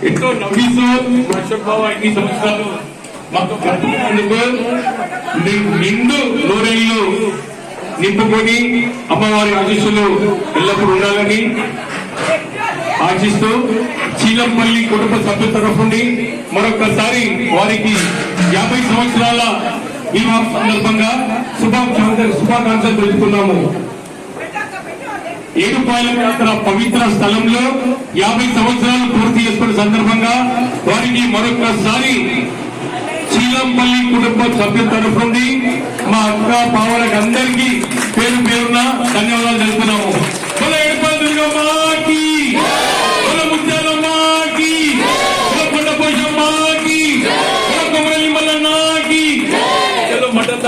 ఎంతో నవ్విస్తూ అశోక్ బాబు 5 సంవత్సరాలు మాకు బ్రతుకున్నందుకు నిండు నూరేళ్లు నింపుకొని అమ్మవారి ఆశీస్సులు ఎల్లప్పుడూ ఉండాలని ఆశిస్తూ చీలంపల్లి కుటుంబ సభ్యుల తరఫు నుండి మరొకసారి వారికి 50 సంవత్సరాల వివాహ సందర్భంగా శుభాకాంక్షలు తెలుపుతున్నాము. ఏడుపాయల యాత్ర పవిత్ర స్థలంలో 50 సంవత్సరాలు పూర్తి చేసుకున్న సందర్భంగా వారికి మరొకసారి చీలంపల్లి కుటుంబ సభ్యుల తరఫు నుండి మా అక్క పావులకు అందరికీ పేరు పేరున ధన్యవాదాలు తెలుపుతున్నాము.